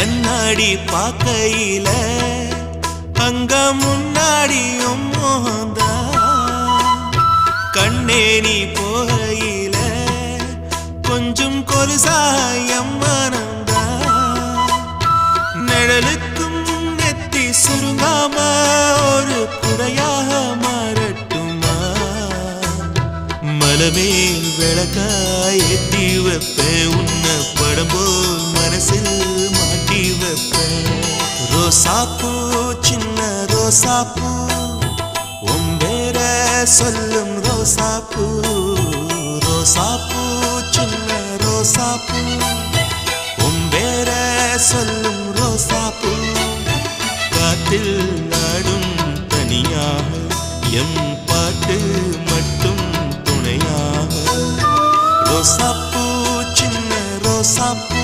கண்ணாடி பார்க்கையில அங்க முன்னாடியும் மோகந்தா கண்ணே நீ போகையில கொஞ்சம் கொலுசாயம் மனந்தா நிழலுக்கும் நெத்தி சுருங்காம ஒரு குறையாக மாறட்டுமா மலமேல் விளக்காய் ஏத்தி வைப்பேன் உன்னை படம் போல் மனசில் மாட்டி வைப்பேன் ரோசாப்பூ சின்ன ரோசாப்பூ உன் பேர சொல்லும் ரோசாப்பூ ரோசாப்பூ சின்ன ரோசாப்பூ உன் பேர சொல்லும் ரோசாப்பூ காத்தில் நாடும் தனியாக எம் பாட்டு மட்டும் துணையாக ரோசாப்பூ சின்ன ரோசாப்பூ